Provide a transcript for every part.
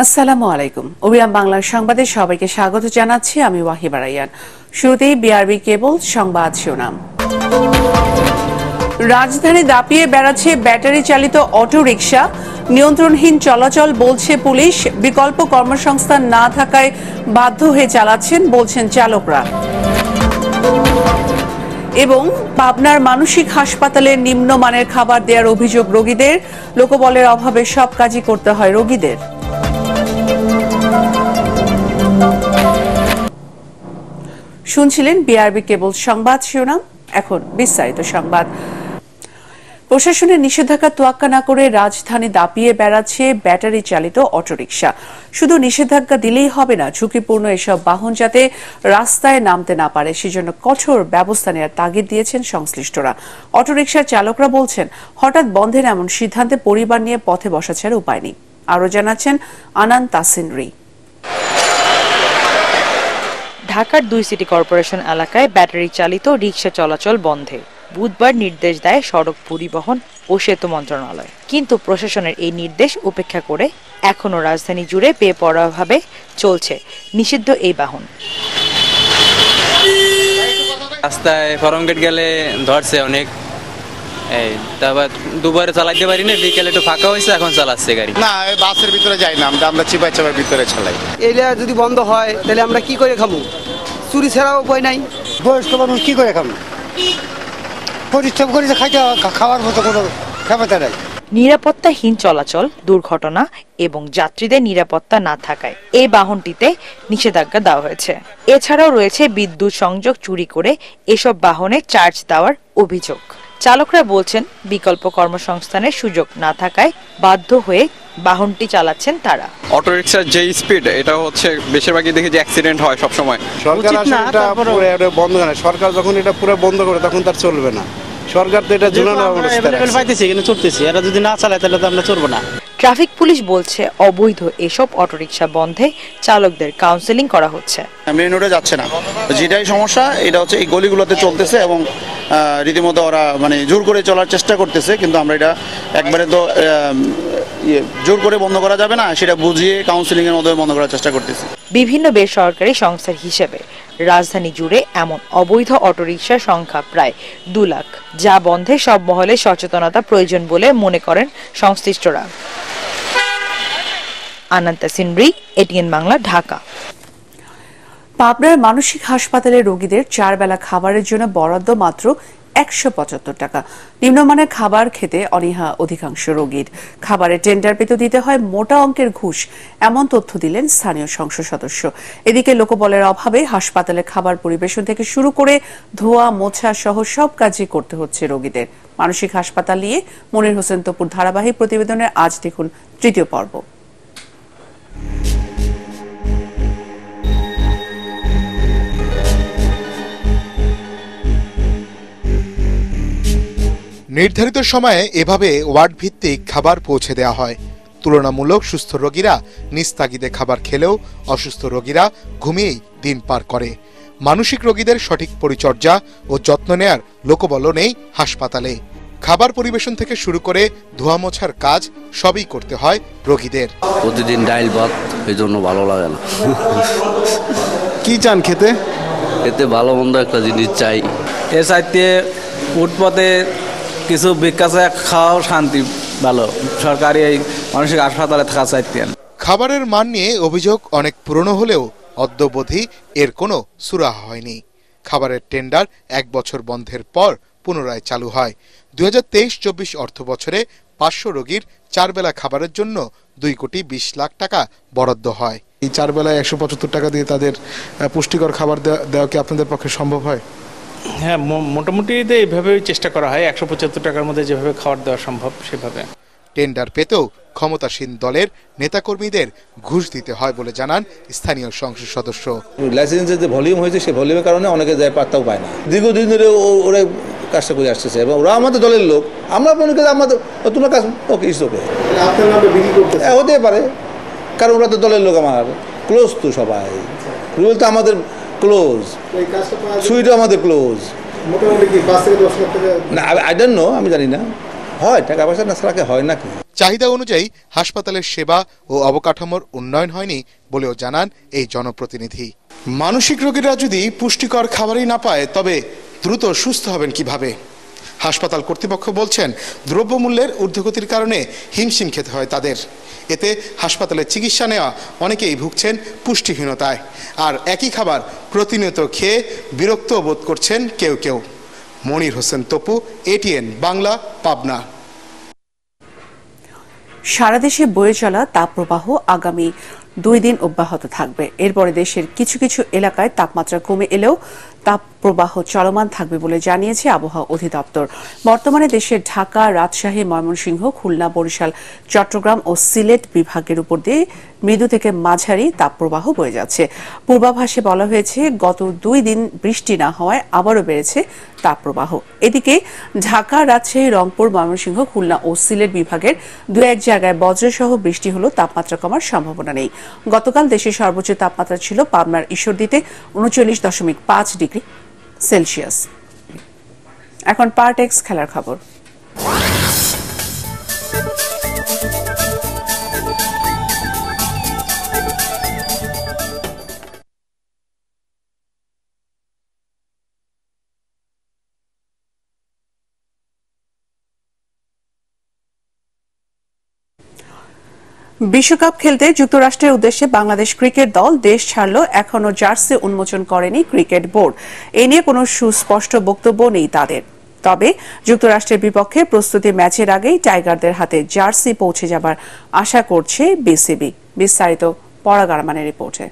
আসসালামু আলাইকুম। ওবিএম বাংলার সংবাদে সবাইকে স্বাগত জানাচ্ছি আমি ওয়াহিবা রাইয়ান। শুরুতেই বিআরবি কেবল সংবাদ শিরোনাম। রাজধানী দাপিয়ে বেড়াচ্ছে ব্যাটারি চালিত অটো রিকশা, নিয়ন্ত্রণহীন চলাচল বলছে পুলিশ। বিকল্প কর্মসংস্থান না থাকায় বাধ্য হয়ে চালাচ্ছেন বলছেন চালকরা। এবং পাবনার মানসিক হাসপাতালে নিম্নমানের খাবার দেওয়ার অভিযোগ রোগীদের। লোকবলের অভাবে সব কাজই করতে হয় রোগীদের। শুনছিলেন বিআরবি কেবল সংবাদ শিরোনাম। এখন বিস্তারিত সংবাদ। প্রশাসনের নিষেধাজ্ঞা তোয়াক্কা না করে রাজধানী দাপিয়ে বেড়াচ্ছে ব্যাটারি চালিত অটোরিকশা। শুধু নিষেধাজ্ঞা দিলেই হবে না, ঝুঁকিপূর্ণ এসব বাহন যাতে রাস্তায় নামতে না পারে সেজন্য কঠোর ব্যবস্থা নেওয়ার তাগিদ দিয়েছেন সংশ্লিষ্টরা। অটোরিকশার চালকরা বলছেন, হঠাৎ বন্ধের এমন সিদ্ধান্তে পরিবার নিয়ে পথে বসা ছাড়া উপায় নেই। আরও জানাচ্ছেন আনান তাসিন রি। ঢাকার ২ সিটি কর্পোরেশন এলাকায় ব্যাটারি চালিত রিকশা চলাচল বন্ধে বুধবার নির্দেশ দেয় সড়ক পরিবহন ও সেতু মন্ত্রণালয়। কিন্তু প্রশাসনের এই নির্দেশ উপেক্ষা করে এখনো রাজধানী জুড়ে বেপরোয়াভাবে চলছে নিষিদ্ধ এই বাহন। রাস্তায় ফরমগেট গেলে ধরছে অনেক, তারপর দুবারে চালাইতে পারি না, বিকেলে একটু ফাঁকা হয়েছে, এখন চালাচ্ছে গাড়ি। না, বাসের ভিতরে যাই না, আমরা চিপাই চাপার ভিতরে চালাই। এইটা যদি বন্ধ হয় তাহলে আমরা কি করে খাবো? চুরি ছাড়াও উপায় নাই। বয়স্ক মানুষ কি করে খাবো? পরিশ্রম করে খাওয়ার মতো কোনো ক্ষমতা নাই। নিরাপত্তাহীন চলাচল, দুর্ঘটনা এবং যাত্রীদের নিরাপত্তা না থাকায় এই বাহনটিতে নিষেধাজ্ঞা দেওয়া হয়েছে। এছাড়াও রয়েছে বিদ্যুৎ সংযোগ চুরি করে এসব বাহনে চার্জ দেওয়ার অভিযোগ। চালকরা বলছেন, বিকল্প কর্মসংস্থানের সুযোগ না থাকায় বাধ্য হয়ে বাহনটি চালাচ্ছেন তারা। অটোরিকশার যে স্পিড, এটা হচ্ছে বেশিরভাগই দেখি যে অ্যাক্সিডেন্ট হয় সব সময়। সরকার বন্ধ করে, সরকার যখন এটা পুরো বন্ধ করে তখন তার চলবে না। সরকার তো এটা পাইতেছে কিন্তু চলতেছে, এরা যদি না চালায় তাহলে তো আমরা চলবো না। ট্রাফিক পুলিশ বলছে, অবৈধ এসব অটোরিকশা বন্ধে চালকদের কাউন্সেলিং করা হচ্ছে। মেইন রোডে যাচ্ছে না, যেটাই সমস্যা এটা হচ্ছে এই গলিগুলোতে চলতেছে এবং রীতিমতো ওরা মানে জোর করে চলার চেষ্টা করতেছে। কিন্তু আমরা এটা একবারে তো জোর করে বন্ধ করা যাবে না, সেটা বুঝিয়ে কাউন্সেলিং এর মাধ্যমে বন্ধ করার চেষ্টা করতেছি। বিভিন্ন বেসরকারি সংস্থার হিসেবে রাজধানী জুড়ে এমন অবৈধ অটোরিকশার সংখ্যা প্রায় ২ লাখ, যা বন্ধে সব মহলে সচেতনতা প্রয়োজন বলে মনে করেন সংশ্লিষ্টরা। আনান তাসিন রি, এটিএন বাংলা, ঢাকা। পাবনার মানসিক হাসপাতালে রোগীদের ৪ বেলা খাবারের জন্য বরাদ্দ মাত্র ১৭৫ টাকা। নিম্নমানের খাবার খেতে অনীহা অধিকাংশ রোগীর। খাবারের টেন্ডার পেতে দিতে হয় মোটা অঙ্কের ঘুষ, এমন তথ্য দিলেন স্থানীয় সংসদ সদস্য। এদিকে লোকবলের অভাবে হাসপাতালে খাবার পরিবেশন থেকে শুরু করে ধোয়া মোছা সহ সব কাজই করতে হচ্ছে রোগীদের। মানসিক হাসপাতাল নিয়ে মনির হোসেন তপুর ধারাবাহিক প্রতিবেদনের আজ দেখুন ৩য় পর্ব। নির্ধারিত সময়ে এভাবে ওয়ার্ড ভিত্তিক খাবার পৌঁছে দেওয়া হয়। তুলনামূলক সুস্থ রোগীরা নিজ তাগিদে খাবার খেলেও অসুস্থ রোগীরা ঘুমিয়েই দিন পার করে। মানসিক রোগীদের সঠিক পরিচর্যা ও যত্ন নেয়ার লোকবল নেই হাসপাতালে। খাবার পরিবেশন থেকে শুরু করে ধোয়া মোছার কাজ সবই করতে হয় রোগীদের। প্রতিদিন ডাইল ভাত, এই জন্য ভালো লাগে না। কি চান খেতে? এতে ভালো মন্দ একটা জিনিস চাই। এর চাইতে উৎপথে কিছু বিকাশে খাওয়াও শান্তি ভালো, সরকারি এই মানসিক হাসপাতালে থাকা চাইতেন। খাবারের মান নিয়ে অভিযোগ অনেক পুরনো হলেও অদ্যাবধি এর কোনো সুরাহা হয়নি। খাবারের টেন্ডার ১ বছর বন্ধের পর পুনরায় চালু হয়। ২০২৩-২৪ অর্থ বছরে ৫০০ রোগীর ৪ বেলা খাবারের জন্য ২,২০,০০,০০০ টাকা বরাদ্দ হয়। এই ৪ বেলায় ১৭৫ টাকা দিয়ে তাদের পুষ্টিকর খাবার দেওয়া কি আপনাদের পক্ষে সম্ভব হয়? হ্যাঁ, মোটামুটি এইভাবেই চেষ্টা করা হয়। ১৭৫ টাকার মধ্যে যেভাবে খাবার দেওয়া সম্ভব সেভাবে। টেন্ডার পেতেও ক্ষমতাসীন দলের নেতাকর্মীদের ঘুষ দিতে হয় বলে জানান স্থানীয় সংসদ সদস্য। লাইসেন্সের যে ভলিউম হয়েছে সেই ভলিউমের কারণে অনেকে যায় পাত্তাও পায় না। দীর্ঘদিন ধরে ওরা কাজটা করে আসতেছে এবং ওরা আমাদের দলের লোক। আমরা মনে করি আমাদের তোমার কাজ ওকে ইস ওকে হতে পারে, কারণ ওরা তো দলের লোক, আমার ক্লোজ তো সবাই। রুবেল তো আমাদের ক্লোজ, সুইটও আমাদের ক্লোজ। না, আই ডোন্ট নো, আমি জানি না হয় টাকা পয়সা না ছাড়া হয় নাকি। চাহিদা অনুযায়ী হাসপাতালের সেবা ও অবকাঠামোর উন্নয়ন হয়নি বলেও জানান এই জনপ্রতিনিধি। মানসিক রোগীরা যদি পুষ্টিকর খাবারই না পায় তবে দ্রুত সুস্থ হবেন কিভাবে? হাসপাতাল কর্তৃপক্ষ বলছেন দ্রব্যমূল্যের ঊর্ধ্বগতির কারণে হিমশিম খেতে হয় তাদের। এতে হাসপাতালে চিকিৎসা নেওয়া অনেকেই ভুগছেন পুষ্টিহীনতায়, আর একই খাবার প্রতিনিয়ত খেয়ে বিরক্ত বোধ করছেন কেউ কেউ। মনির হোসেন তপু, ATN বাংলা, পাবনা। সারা দেশে বয়ে চলা তাপপ্রবাহ আগামী 2 দিন অব্যাহত থাকবে। এরপরে দেশের কিছু কিছু এলাকায় তাপমাত্রা কমে এলেও তাপপ্রবাহ চলমান থাকবে বলে জানিয়েছে আবহাওয়া অধিদপ্তর। বর্তমানে দেশের ঢাকা, রাজশাহী, ময়মনসিংহ, খুলনা, বরিশাল, চট্টগ্রাম ও সিলেট বিভাগের উপর দিয়ে মৃদু থেকে মাঝারি তাপপ্রবাহ বয়ে যাচ্ছে। পূর্বাভাসে বলা হয়েছে গত 2 দিন বৃষ্টি না হওয়ায় আবারও বেড়েছে তাপপ্রবাহ। এদিকে ঢাকা, রাজশাহী, রংপুর, ময়মনসিংহ, খুলনা ও সিলেট বিভাগের 2-1 জায়গায় বজ্রসহ বৃষ্টি হলেও তাপমাত্রা কমার সম্ভাবনা নেই। গতকাল দেশের সর্বোচ্চ তাপমাত্রা ছিল পাবনার ঈশ্বরদীতে 39.5 ডিগ্রি সেলসিয়াস। এখন পার্টেক্স খেলার খবর। বিশ্বকাপ খেলতে যুক্তরাষ্ট্রের উদ্দেশ্যে বাংলাদেশ ক্রিকেট দল দেশ ছাড়ল, এখনো জার্সি উন্মোচন করেনি ক্রিকেট বোর্ড। এ নিয়ে কোনো সুস্পষ্ট বক্তব্য নেই তাদের। তবে যুক্তরাষ্ট্রের বিপক্ষে প্রস্তুতি ম্যাচের আগেই টাইগারদের হাতে জার্সি পৌঁছে যাবার আশা করছে বিসিবি। বিস্তারিত পরাগ আরমানের রিপোর্টে।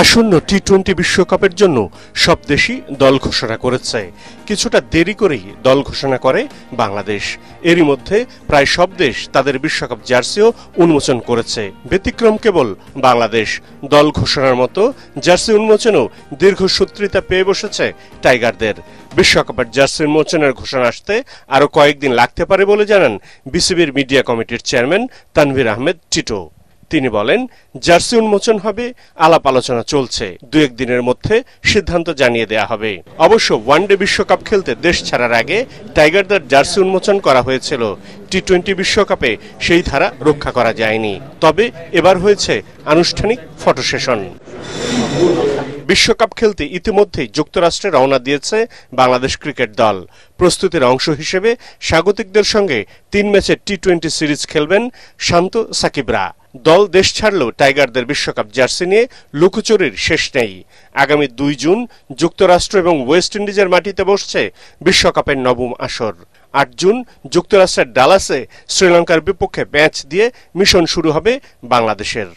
আসন্ন টি-20 বিশ্বকাপের জন্য সব দেশই দল ঘোষণা করেছে। কিছুটা দেরি করেই দল ঘোষণা করে বাংলাদেশ। এরই মধ্যে প্রায় সব দেশ তাদের বিশ্বকাপ জার্সিও উন্মোচন করেছে। ব্যতিক্রম কেবল বাংলাদেশ। দল ঘোষণার মতো জার্সি উন্মোচনও দীর্ঘসূত্রিতা পেয়ে বসেছে টাইগারদের। বিশ্বকাপের জার্সি উন্মোচনের ঘোষণা আসতে আরও কয়েকদিন লাগতে পারে বলে জানান বিসিবির মিডিয়া কমিটির চেয়ারম্যান তানভীর আহমেদ টিটো। তিনি বলেন, জার্সি উন্মোচন হবে, আলাপ আলোচনা চলছে, 2-1 দিনের মধ্যে সিদ্ধান্ত জানিয়ে দেয়া হবে। অবশ্য ওয়ানডে বিশ্বকাপ খেলতে দেশ ছাড়ার আগে টাইগারদের জার্সি উন্মোচন করা হয়েছিল। টি-20 বিশ্বকাপে সেই ধারা রক্ষা করা যায়নি। তবে এবার হয়েছে আনুষ্ঠানিক ফটো সেশন। বিশ্বকাপ খেলতে ইতিমধ্যেই যুক্তরাষ্ট্রে রওনা দিয়েছে বাংলাদেশ ক্রিকেট দল। প্রস্তুতির অংশ হিসেবে স্বাগতিকদের সঙ্গে 3 ম্যাচের টি-20 সিরিজ খেলবেন শান্ত সাকিবরা। দল দেশ ছাড়লেও টাইগারদের বিশ্বকাপ জার্সি নিয়ে লুকোচুরির শেষ নেই। আগামী 2 জুন যুক্তরাষ্ট্র এবং ওয়েস্ট ইন্ডিজের মাটিতে বসছে বিশ্বকাপের 9ম আসর। 8 জুন যুক্তরাষ্ট্রের ডালাসে শ্রীলঙ্কার বিপক্ষে ম্যাচ দিয়ে মিশন শুরু হবে বাংলাদেশের।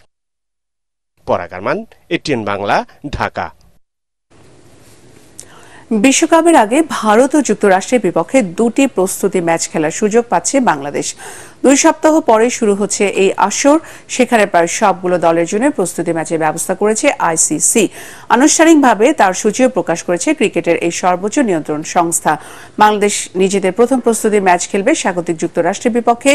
পরাগ আরমান, ATN বাংলা, ঢাকা। বিশ্বকাপের আগে ভারত ও যুক্তরাষ্ট্রের বিপক্ষে 2টি প্রস্তুতি ম্যাচ খেলার সুযোগ পাচ্ছে বাংলাদেশ। 2 সপ্তাহ পরে শুরু হচ্ছে এই আসর। সেখানে প্রায় সবগুলো দলের জন্য প্রস্তুতি ম্যাচের ব্যবস্থা করেছে ICC। আনুষ্ঠানিকভাবে তার সূচিও প্রকাশ করেছে ক্রিকেটের এই সর্বোচ্চ নিয়ন্ত্রণ সংস্থা। বাংলাদেশ নিজেদের প্রথম প্রস্তুতি ম্যাচ খেলবে স্বাগতিক যুক্তরাষ্ট্রের বিপক্ষে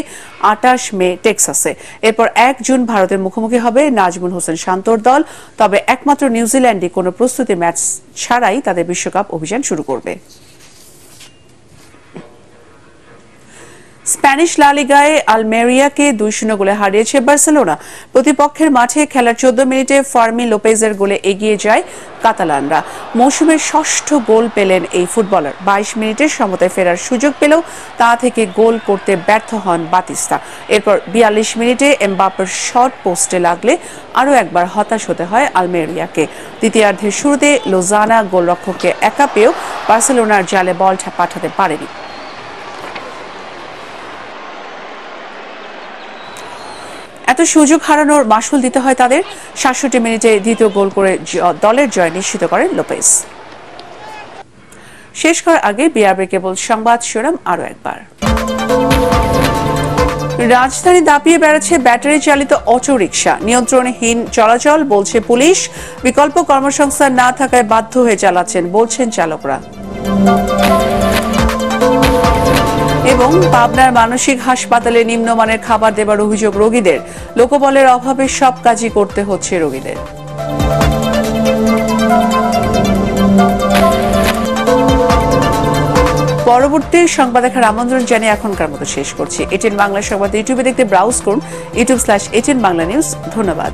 28 মে টেক্সাসে। এরপর 1 জুন ভারতের মুখোমুখি হবে নাজমুল হোসেন শান্তর দল। তবে একমাত্র নিউজিল্যান্ডই কোনো প্রস্তুতি ম্যাচ ছাড়াই তাদের বিশ্বকাপ অভিযান শুরু করবে। স্প্যানিশ লা লিগায় আলমেরিয়াকে 2-0 গোলে হারিয়েছে বার্সেলোনা। প্রতিপক্ষের মাঠে খেলার 14 মিনিটে ফার্মি লোপেজের গোলে এগিয়ে যায় কাতালানরা। মৌসুমের 6ষ্ঠ গোল পেলেন এই ফুটবলার। 22 মিনিটে সমতায় ফেরার সুযোগ পেলেও তা থেকে গোল করতে ব্যর্থ হন বাতিস্তা। এরপর 42 মিনিটে এমবাপ্পের শট পোস্টে লাগলে আরও একবার হতাশ হতে হয় আলমেরিয়াকে। দ্বিতীয়ার্ধের শুরুতে লোজানা গোলরক্ষককে একা পেয়েও বার্সেলোনার জালে বল পাঠাতে পারেনি। এত সুযোগ হারানোর মাসুল দিতে হয় তাদের। 67 মিনিটে দ্বিতীয় গোল করে দলের জয় নিশ্চিত করেন লোপেজ। শেষ করার আগে বিআরবি কেবল সংবাদ শিরোনাম আরও একবার। রাজধানী দাপিয়ে বেড়াচ্ছে ব্যাটারি চালিত অটোরিকশা। নিয়ন্ত্রণহীন চলাচল বলছে পুলিশ। বিকল্প কর্মসংস্থান না থাকায় বাধ্য হয়ে চালাচ্ছেন বলছেন চালকরা। এবং পাবনার মানসিক হাসপাতালে নিম্নমানের খাবার দেবার অভিযোগ রোগীদের। লোকবলের অভাবে সব কাজই করতে হচ্ছে রোগীদের। পরবর্তী সংবাদ দেখার আমন্ত্রণ জানিয়ে এখনকার মতো শেষ করছি। এটিএন বাংলা সংবাদ ইউটিউবে দেখতে ব্রাউজ করুন youtube.com/ATN Bangla News। ধন্যবাদ।